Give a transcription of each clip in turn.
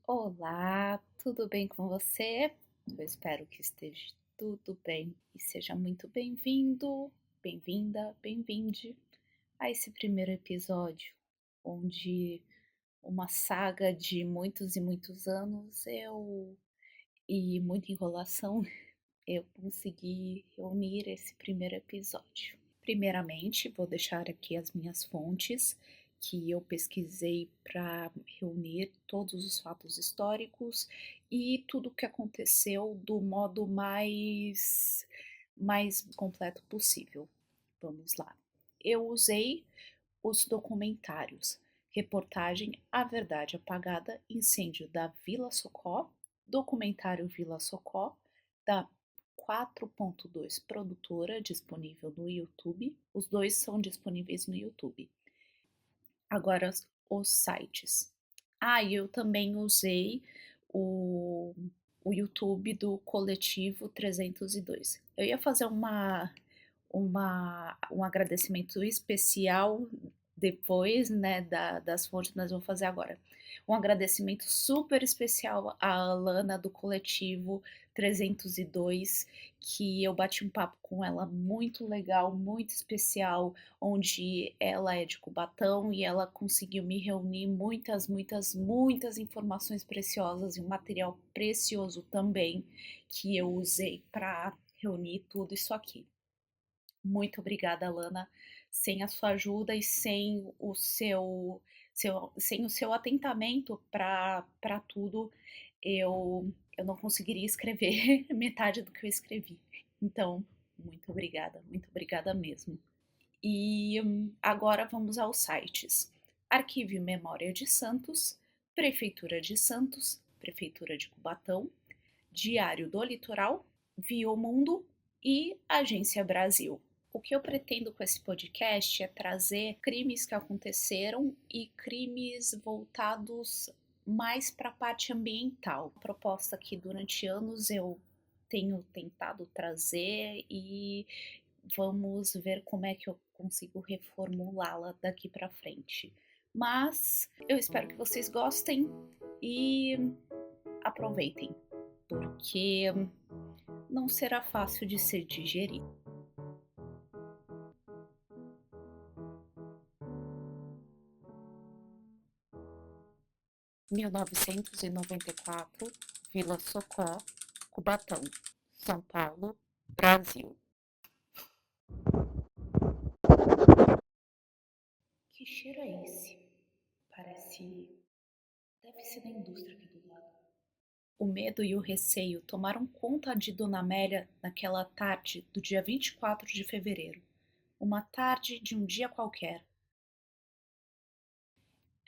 Olá, tudo bem com você? Eu espero que esteja tudo bem e seja muito bem-vindo, bem-vinda, bem-vinde a esse primeiro episódio, onde uma saga de muitos e muitos anos e muita enrolação, eu consegui reunir esse primeiro episódio. Primeiramente, vou deixar aqui as minhas fontes que eu pesquisei para reunir todos os fatos históricos e tudo o que aconteceu do modo mais completo possível. Vamos lá. Eu usei os documentários Reportagem A Verdade Apagada, Incêndio da Vila Socó, Documentário Vila Socó, da 4.2 Produtora, disponível no YouTube. Os dois são disponíveis no YouTube. Agora, os sites. E eu também usei o, o YouTube do Coletivo 302. Eu ia fazer um agradecimento especial depois, né, das fontes, mas vou fazer agora. Um agradecimento super especial à Alana do Coletivo 302, que eu bati um papo com ela muito legal, muito especial, onde ela é de Cubatão e ela conseguiu me reunir muitas informações preciosas e um material precioso também que eu usei para reunir tudo isso aqui. Muito obrigada, Lana. Sem a sua ajuda e sem o seu atentamento para tudo, eu não conseguiria escrever metade do que eu escrevi. Então, muito obrigada mesmo. E agora vamos aos sites. Arquivo Memória de Santos, Prefeitura de Santos, Prefeitura de Cubatão, Diário do Litoral, Mundo e Agência Brasil. O que eu pretendo com esse podcast é trazer crimes que aconteceram e crimes voltados mais para a parte ambiental. Proposta que durante anos eu tenho tentado trazer e vamos ver como é que eu consigo reformulá-la daqui para frente. Mas eu espero que vocês gostem e aproveitem, porque não será fácil de ser digerido. 1994, Vila Socó, Cubatão, São Paulo, Brasil. Que cheiro é esse? Parece. Deve ser da indústria aqui do lado. O medo e o receio tomaram conta de Dona Amélia naquela tarde do dia 24 de fevereiro. Uma tarde de um dia qualquer.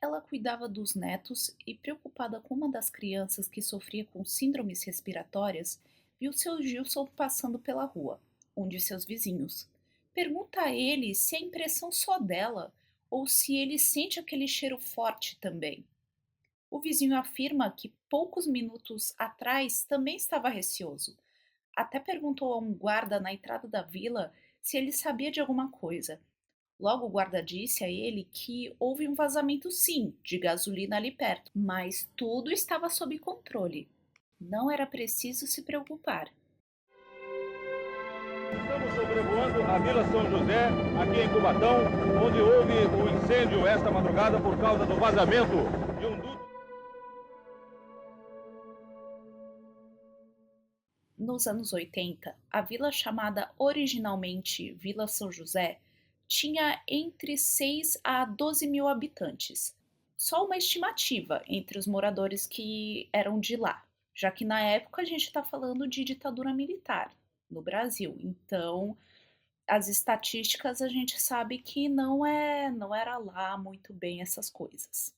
Ela cuidava dos netos e, preocupada com uma das crianças que sofria com síndromes respiratórias, viu seu Gilson passando pela rua, um de seus vizinhos. Pergunta a ele se é impressão só dela ou se ele sente aquele cheiro forte também. O vizinho afirma que poucos minutos atrás também estava receoso. Até perguntou a um guarda na entrada da vila se ele sabia de alguma coisa. Logo o guarda disse a ele que houve um vazamento sim, de gasolina ali perto, mas tudo estava sob controle. Não era preciso se preocupar. Estamos sobrevoando a Vila São José, aqui em Cubatão, onde houve um incêndio esta madrugada por causa do vazamento de um duto. Nos anos 80, a vila chamada originalmente Vila São José tinha entre 6 a 12 mil habitantes. Só uma estimativa entre os moradores que eram de lá, já que na época a gente está falando de ditadura militar no Brasil. Então, as estatísticas a gente sabe que não era lá muito bem essas coisas.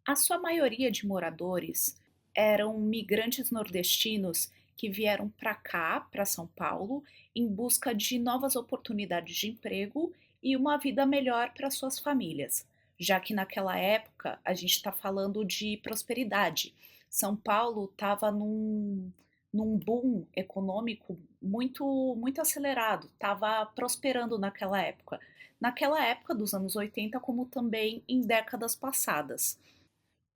A sua maioria de moradores eram migrantes nordestinos que vieram para cá, para São Paulo, em busca de novas oportunidades de emprego e uma vida melhor para suas famílias, já que naquela época a gente está falando de prosperidade. São Paulo estava num boom econômico muito acelerado, estava prosperando naquela época dos anos 80, como também em décadas passadas.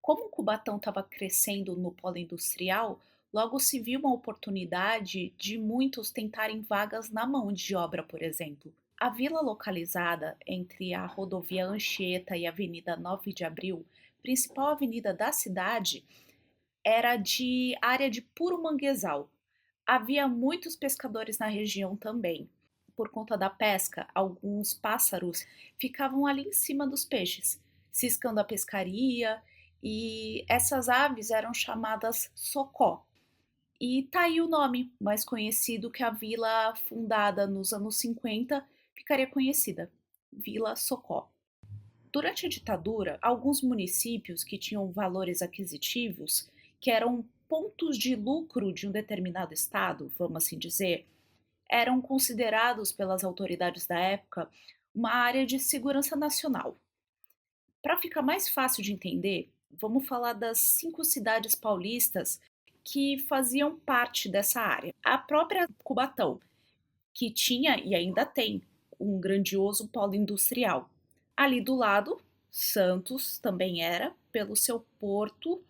Como Cubatão estava crescendo no polo industrial, logo se viu uma oportunidade de muitos tentarem vagas na mão de obra, por exemplo. A vila localizada entre a rodovia Anchieta e a Avenida 9 de Abril, principal avenida da cidade, era de área de puro manguezal. Havia muitos pescadores na região também. Por conta da pesca, alguns pássaros ficavam ali em cima dos peixes, ciscando a pescaria, e essas aves eram chamadas socó. E tá aí o nome, mais conhecido que a vila fundada nos anos 50 ficaria conhecida, Vila Socó. Durante a ditadura, alguns municípios que tinham valores aquisitivos, que eram pontos de lucro de um determinado estado, vamos assim dizer, eram considerados pelas autoridades da época uma área de segurança nacional. Para ficar mais fácil de entender, vamos falar das 5 cidades paulistas que faziam parte dessa área. A própria Cubatão, que tinha e ainda tem um grandioso polo industrial. Ali do lado, Santos também era, pelo seu porto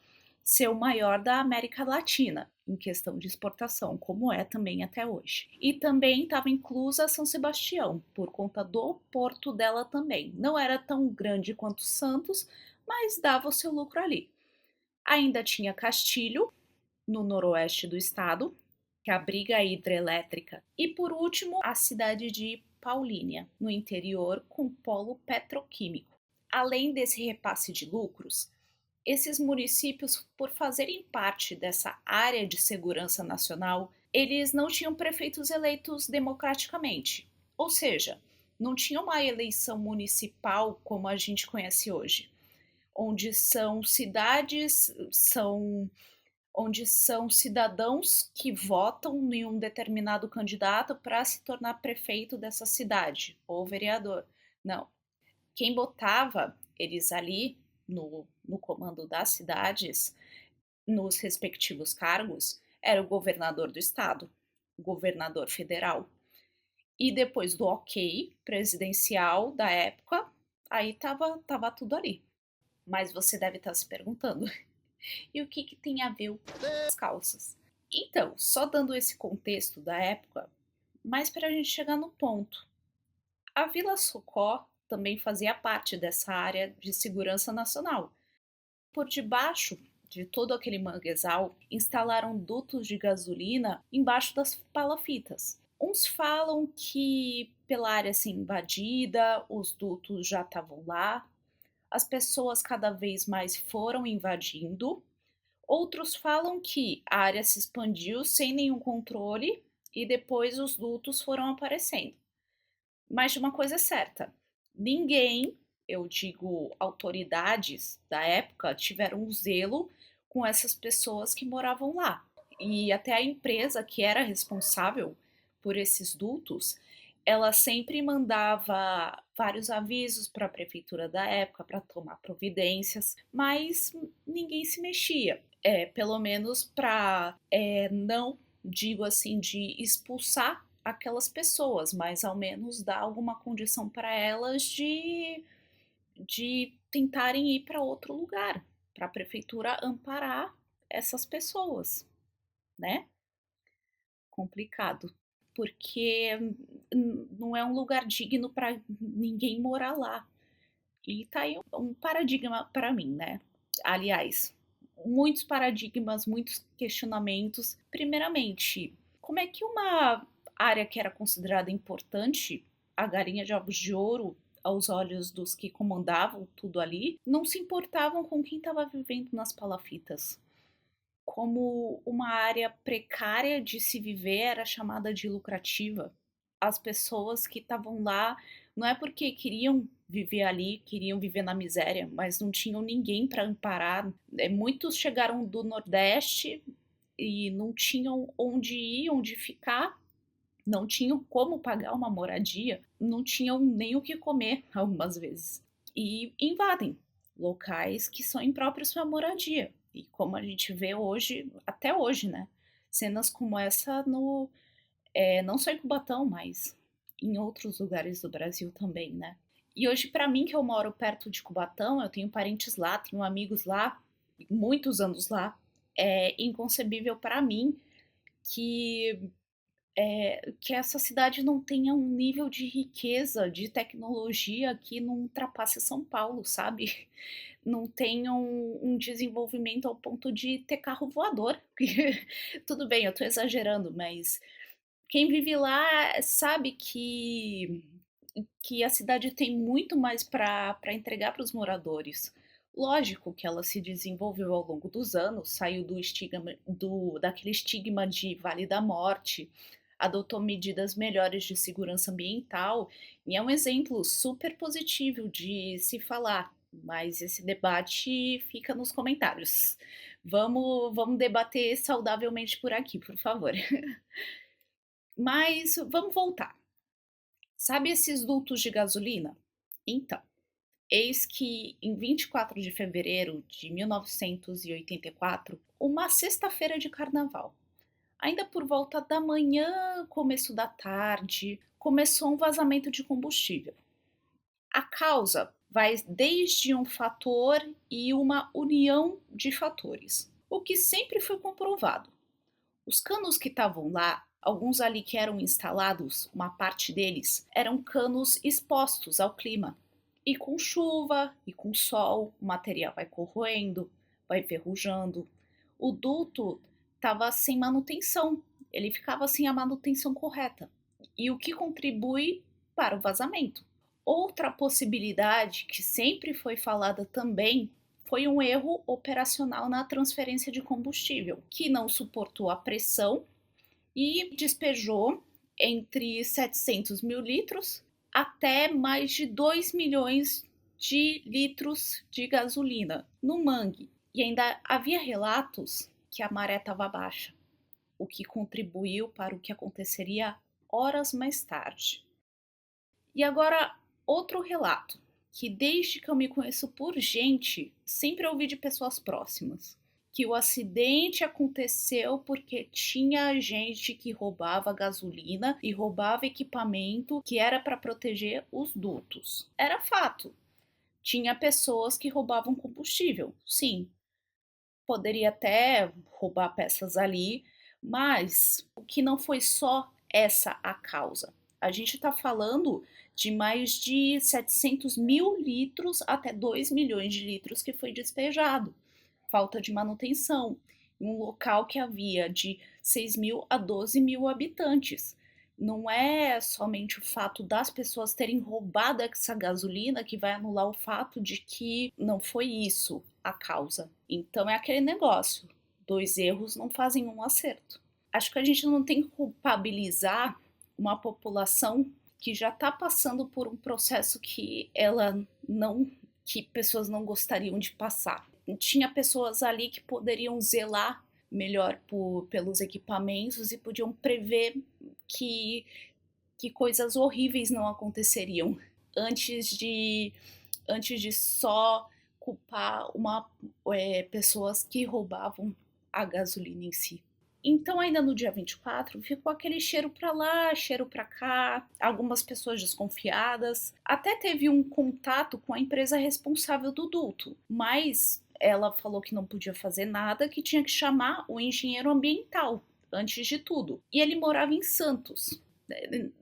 ser o maior da América Latina em questão de exportação, como é também até hoje. E também estava inclusa São Sebastião, por conta do porto dela também. Não era tão grande quanto Santos, mas dava o seu lucro ali. Ainda tinha Castilho, no noroeste do estado, que abriga a hidrelétrica. E por último, a cidade de Paulínia, no interior, com polo petroquímico. Além desse repasse de lucros, esses municípios, por fazerem parte dessa área de segurança nacional, eles não tinham prefeitos eleitos democraticamente. Ou seja, não tinha uma eleição municipal como a gente conhece hoje, onde são cidades, onde são cidadãos que votam em um determinado candidato para se tornar prefeito dessa cidade ou vereador. Não. Quem botava eles ali no comando das cidades, nos respectivos cargos, era o governador do estado, o governador federal. E depois do ok presidencial da época, aí tava tudo ali. Mas você deve estar se perguntando, e o que tem a ver com as calças? Então, só dando esse contexto da época, mas para a gente chegar no ponto. A Vila Socó também fazia parte dessa área de segurança nacional. Por debaixo de todo aquele manguezal, instalaram dutos de gasolina embaixo das palafitas. Uns falam que pela área ser invadida, os dutos já estavam lá, as pessoas cada vez mais foram invadindo. Outros falam que a área se expandiu sem nenhum controle e depois os dutos foram aparecendo. Mas de uma coisa é certa, ninguém, eu digo autoridades da época, tiveram um zelo com essas pessoas que moravam lá. E até a empresa que era responsável por esses dutos, ela sempre mandava vários avisos para a prefeitura da época para tomar providências, mas ninguém se mexia. Pelo menos para não digo assim de expulsar aquelas pessoas, mas ao menos dar alguma condição para elas de tentarem ir para outro lugar, para a prefeitura amparar essas pessoas, né? Complicado, porque não é um lugar digno para ninguém morar lá. E tá aí um paradigma para mim, né? Aliás, muitos paradigmas, muitos questionamentos. Primeiramente, como é que uma área que era considerada importante, a galinha de ovos de ouro, aos olhos dos que comandavam tudo ali, não se importavam com quem estava vivendo nas palafitas? Como uma área precária de se viver era chamada de lucrativa. As pessoas que estavam lá não é porque queriam viver ali, queriam viver na miséria, mas não tinham ninguém para amparar. Muitos chegaram do Nordeste e não tinham onde ir, onde ficar, não tinham como pagar uma moradia, não tinham nem o que comer algumas vezes. E invadem locais que são impróprios para moradia. E como a gente vê hoje, até hoje, né? Cenas como essa não só em Cubatão, mas em outros lugares do Brasil também, né? E hoje, para mim, que eu moro perto de Cubatão, eu tenho parentes lá, tenho amigos lá, muitos anos lá, é inconcebível para mim que que essa cidade não tenha um nível de riqueza, de tecnologia que não ultrapasse São Paulo, sabe? Não tenha um desenvolvimento ao ponto de ter carro voador. Tudo bem, eu estou exagerando, mas quem vive lá sabe que a cidade tem muito mais para entregar para os moradores. Lógico que ela se desenvolveu ao longo dos anos, saiu daquele estigma de Vale da Morte, adotou medidas melhores de segurança ambiental e é um exemplo super positivo de se falar, mas esse debate fica nos comentários. Vamos debater saudavelmente por aqui, por favor. Mas vamos voltar. Sabe esses dutos de gasolina? Então, eis que em 24 de fevereiro de 1984, uma sexta-feira de carnaval, ainda por volta da manhã, começo da tarde, começou um vazamento de combustível. A causa vai desde um fator e uma união de fatores, o que sempre foi comprovado. Os canos que estavam lá, alguns ali que eram instalados, uma parte deles, eram canos expostos ao clima. E com chuva e com sol, o material vai corroendo, vai enferrujando. O duto estava sem manutenção, ele ficava sem a manutenção correta. E o que contribui para o vazamento. Outra possibilidade que sempre foi falada também foi um erro operacional na transferência de combustível, que não suportou a pressão e despejou entre 700 mil litros até mais de 2 milhões de litros de gasolina no mangue. E ainda havia relatos que a maré estava baixa, o que contribuiu para o que aconteceria horas mais tarde. E agora, outro relato, que desde que eu me conheço por gente, sempre ouvi de pessoas próximas, que o acidente aconteceu porque tinha gente que roubava gasolina e roubava equipamento que era para proteger os dutos. Era fato. Tinha pessoas que roubavam combustível, sim. Poderia até roubar peças ali, mas o que não foi só essa a causa. A gente está falando de mais de 700 mil litros até 2 milhões de litros que foi despejado. Falta de manutenção, em um local que havia de 6 mil a 12 mil habitantes. Não é somente o fato das pessoas terem roubado essa gasolina que vai anular o fato de que não foi isso a causa. Então é aquele negócio: dois erros não fazem um acerto. Acho que a gente não tem que culpabilizar uma população que já está passando por um processo que pessoas não gostariam de passar. Tinha pessoas ali que poderiam zelar melhor pelos equipamentos e podiam prever que, que coisas horríveis não aconteceriam antes de só culpar pessoas que roubavam a gasolina em si. Então, ainda no dia 24, ficou aquele cheiro para lá, cheiro para cá, algumas pessoas desconfiadas. Até teve um contato com a empresa responsável do duto, mas ela falou que não podia fazer nada, que tinha que chamar o engenheiro ambiental antes de tudo. E ele morava em Santos.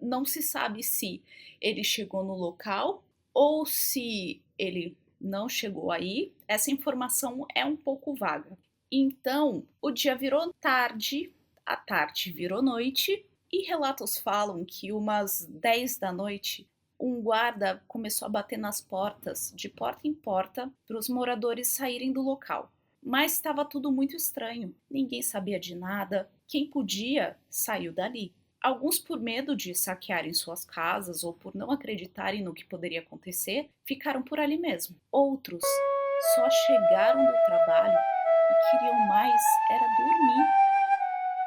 Não se sabe se ele chegou no local ou se ele não chegou aí. Essa informação é um pouco vaga. Então, o dia virou tarde, a tarde virou noite, e relatos falam que umas 10 da noite, um guarda começou a bater nas portas, de porta em porta, para os moradores saírem do local. Mas estava tudo muito estranho, ninguém sabia de nada, quem podia saiu dali. Alguns, por medo de saquearem suas casas ou por não acreditarem no que poderia acontecer, ficaram por ali mesmo. Outros só chegaram do trabalho e queriam mais era dormir,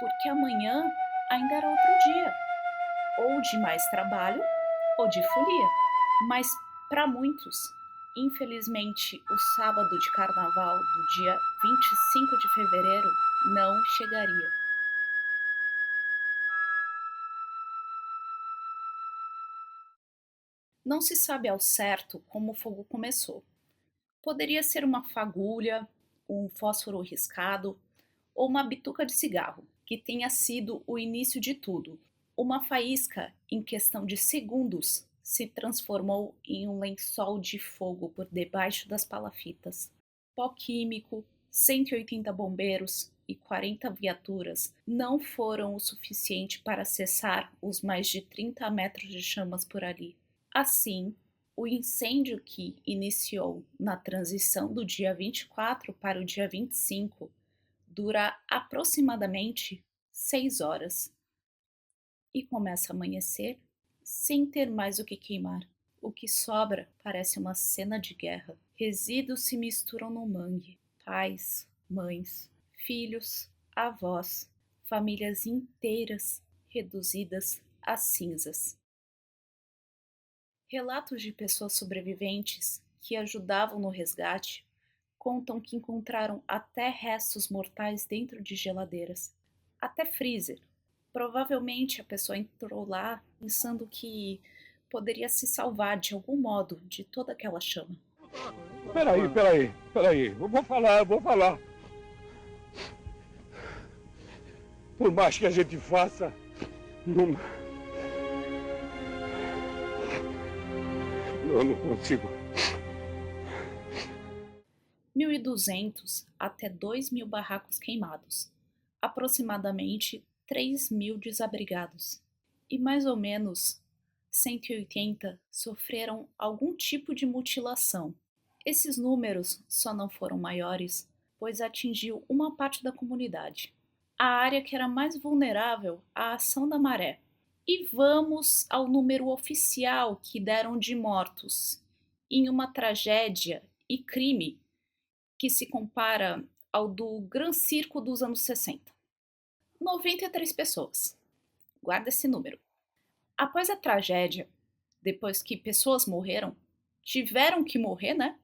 porque amanhã ainda era outro dia, ou de mais trabalho ou de folia. Mas para muitos, infelizmente, o sábado de carnaval do dia 25 de fevereiro não chegaria. Não se sabe ao certo como o fogo começou. Poderia ser uma fagulha, um fósforo riscado ou uma bituca de cigarro, que tenha sido o início de tudo. Uma faísca, em questão de segundos, se transformou em um lençol de fogo por debaixo das palafitas. Pó químico, 180 bombeiros e 40 viaturas não foram o suficiente para cessar os mais de 30 metros de chamas por ali. Assim, o incêndio que iniciou na transição do dia 24 para o dia 25 dura aproximadamente 6 horas e começa a amanhecer sem ter mais o que queimar. O que sobra parece uma cena de guerra. Resíduos se misturam no mangue. Pais, mães, filhos, avós, famílias inteiras reduzidas a cinzas. Relatos de pessoas sobreviventes que ajudavam no resgate contam que encontraram até restos mortais dentro de geladeiras, até freezer. Provavelmente a pessoa entrou lá pensando que poderia se salvar de algum modo de toda aquela chama. Peraí. Eu vou falar. Por mais que a gente faça, não... Eu não consigo. 1.200 até 2.000 barracos queimados, aproximadamente 3.000 desabrigados, e mais ou menos 180 sofreram algum tipo de mutilação. Esses números só não foram maiores, pois atingiu uma parte da comunidade, a área que era mais vulnerável à ação da maré. E vamos ao número oficial que deram de mortos, em uma tragédia e crime que se compara ao do Gran Circo dos anos 60. 93 pessoas. Guarda esse número. Após a tragédia, depois que pessoas morreram, tiveram que morrer, né?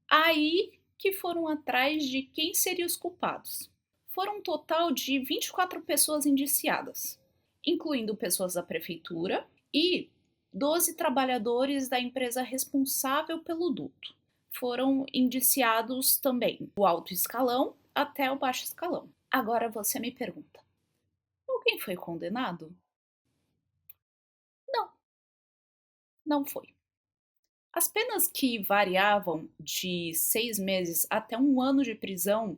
Aí que foram atrás de quem seriam os culpados. Foram um total de 24 pessoas indiciadas, incluindo pessoas da prefeitura e 12 trabalhadores da empresa responsável pelo duto. Foram indiciados também o alto escalão até o baixo escalão. Agora você me pergunta: alguém foi condenado? Não, não foi. As penas que variavam de 6 meses até 1 ano de prisão,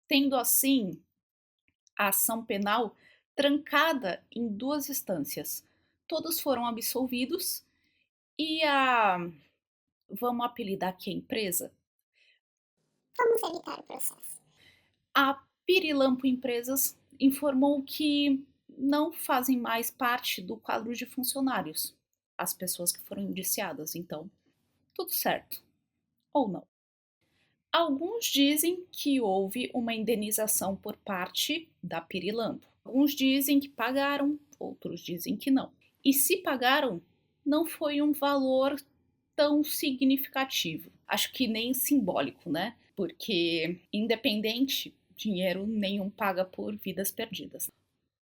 tendo assim a ação penal trancada em 2 instâncias. Todos foram absolvidos e vamos apelidar aqui a empresa? Vamos evitar o processo. A Pirilampo Empresas informou que não fazem mais parte do quadro de funcionários, as pessoas que foram indiciadas, então tudo certo, ou não. Alguns dizem que houve uma indenização por parte da Pirilampo. Alguns dizem que pagaram, outros dizem que não. E se pagaram, não foi um valor tão significativo. Acho que nem simbólico, né? Porque, independente, dinheiro nenhum paga por vidas perdidas.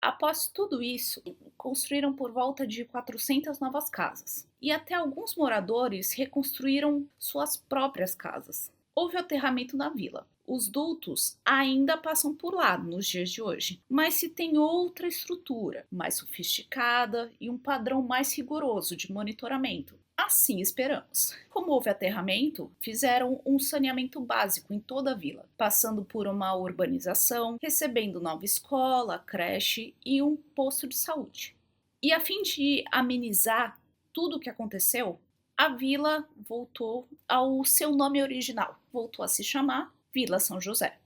Após tudo isso, construíram por volta de 400 novas casas. E até alguns moradores reconstruíram suas próprias casas. Houve aterramento na vila. Os dutos ainda passam por lá nos dias de hoje, mas se tem outra estrutura, mais sofisticada e um padrão mais rigoroso de monitoramento. Assim esperamos. Como houve aterramento, fizeram um saneamento básico em toda a vila, passando por uma urbanização, recebendo nova escola, creche e um posto de saúde. E a fim de amenizar tudo o que aconteceu, a vila voltou ao seu nome original, voltou a se chamar Vila São José.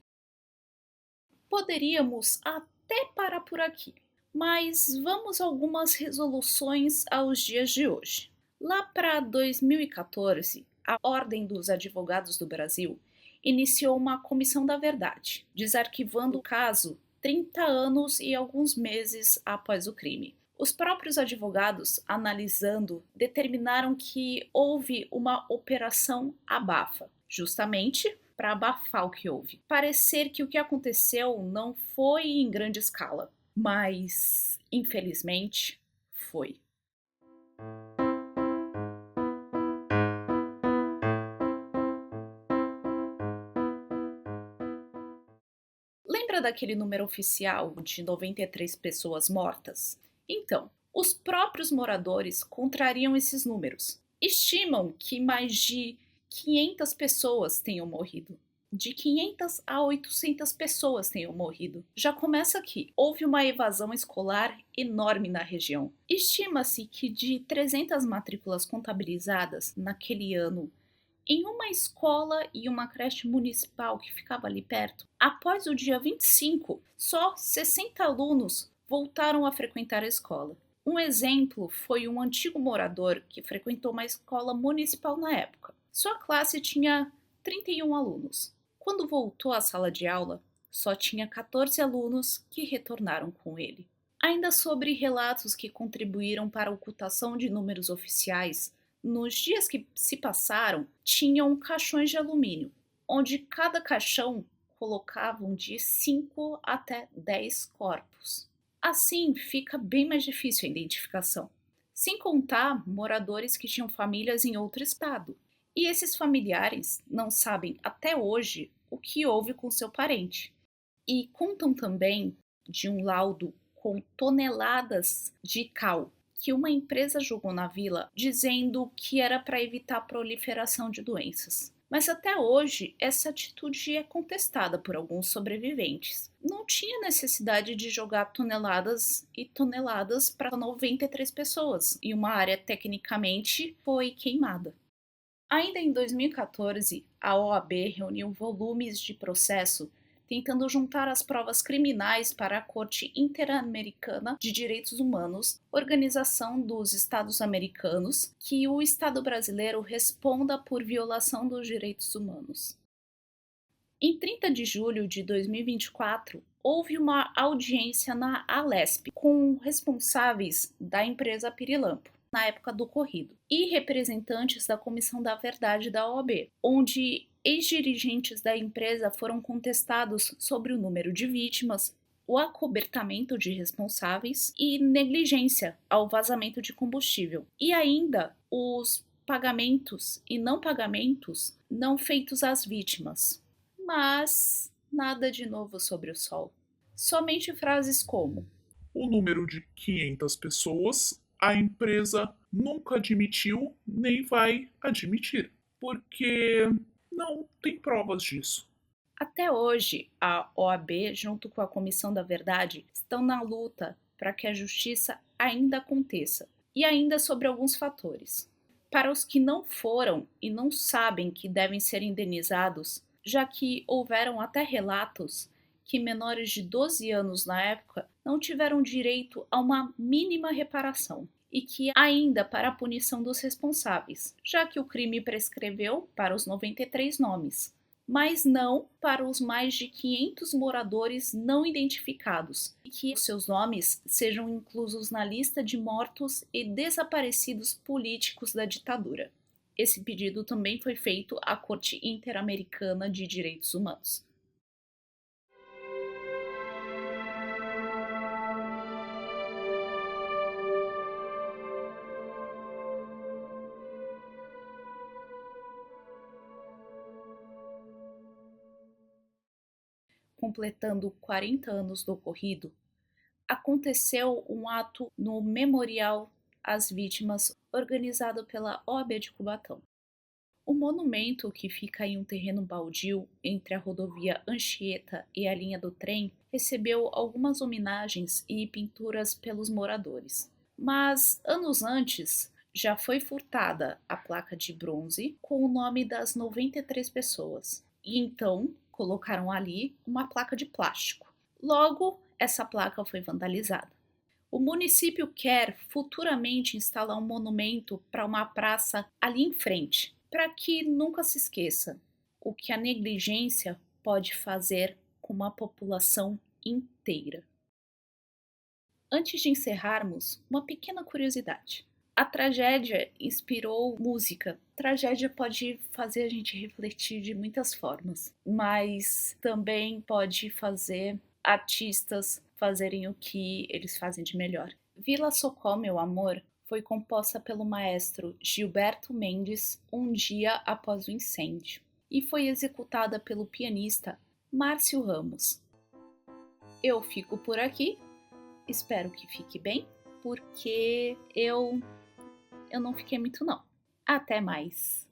Poderíamos até parar por aqui, mas vamos a algumas resoluções aos dias de hoje. Lá para 2014, a Ordem dos Advogados do Brasil iniciou uma comissão da verdade, desarquivando o caso 30 anos e alguns meses após o crime. Os próprios advogados, analisando, determinaram que houve uma operação abafa, justamente para abafar o que houve. Parecer que o que aconteceu não foi em grande escala, mas, infelizmente, foi. Lembra daquele número oficial de 93 pessoas mortas? Então, os próprios moradores contrariam esses números. Estimam que mais de 500 pessoas tenham morrido. De 500 a 800 pessoas tenham morrido. Já começa aqui. Houve uma evasão escolar enorme na região. Estima-se que de 300 matrículas contabilizadas naquele ano em uma escola e uma creche municipal que ficava ali perto, após o dia 25, só 60 alunos voltaram a frequentar a escola. Um exemplo foi um antigo morador que frequentou uma escola municipal na época. Sua classe tinha 31 alunos. Quando voltou à sala de aula, só tinha 14 alunos que retornaram com ele. Ainda sobre relatos que contribuíram para a ocultação de números oficiais, nos dias que se passaram, tinham caixões de alumínio, onde cada caixão colocavam de 5 até 10 corpos. Assim, fica bem mais difícil a identificação. Sem contar moradores que tinham famílias em outro estado. E esses familiares não sabem até hoje o que houve com seu parente. E contam também de um laudo com toneladas de cal que uma empresa jogou na vila dizendo que era para evitar a proliferação de doenças. Mas até hoje, essa atitude é contestada por alguns sobreviventes. Não tinha necessidade de jogar toneladas e toneladas para 93 pessoas, e uma área tecnicamente foi queimada. Ainda em 2014, a OAB reuniu volumes de processo tentando juntar as provas criminais para a Corte Interamericana de Direitos Humanos, Organização dos Estados Americanos, que o Estado brasileiro responda por violação dos direitos humanos. Em 30 de julho de 2024, houve uma audiência na Alesp com responsáveis da empresa Pirilampo, na época do ocorrido, e representantes da Comissão da Verdade da OAB, onde ex-dirigentes da empresa foram contestados sobre o número de vítimas, o acobertamento de responsáveis e negligência ao vazamento de combustível, e ainda os pagamentos e não pagamentos não feitos às vítimas. Mas nada de novo sobre o sol. Somente frases como: o número de 500 pessoas a empresa nunca admitiu nem vai admitir, porque não tem provas disso. Até hoje, a OAB, junto com a Comissão da Verdade, estão na luta para que a justiça ainda aconteça, e ainda sobre alguns fatores. Para os que não foram e não sabem que devem ser indenizados, já que houveram até relatos que menores de 12 anos na época não tiveram direito a uma mínima reparação, e que ainda para a punição dos responsáveis, já que o crime prescreveu para os 93 nomes, mas não para os mais de 500 moradores não identificados, e que seus nomes sejam inclusos na lista de mortos e desaparecidos políticos da ditadura. Esse pedido também foi feito à Corte Interamericana de Direitos Humanos. Completando 40 anos do ocorrido, aconteceu um ato no Memorial às Vítimas organizado pela OAB de Cubatão. O monumento, que fica em um terreno baldio entre a rodovia Anchieta e a linha do trem, recebeu algumas homenagens e pinturas pelos moradores. Mas, anos antes, já foi furtada a placa de bronze com o nome das 93 pessoas. E então colocaram ali uma placa de plástico. Logo, essa placa foi vandalizada. O município quer futuramente instalar um monumento para uma praça ali em frente, para que nunca se esqueça o que a negligência pode fazer com uma população inteira. Antes de encerrarmos, uma pequena curiosidade. A tragédia inspirou música. Tragédia pode fazer a gente refletir de muitas formas, mas também pode fazer artistas fazerem o que eles fazem de melhor. Vila Socó, Meu Amor, foi composta pelo maestro Gilberto Mendes um dia após o incêndio e foi executada pelo pianista Márcio Ramos. eu fico por aqui. Espero que fique bem, porque eu não fiquei muito não. Até mais!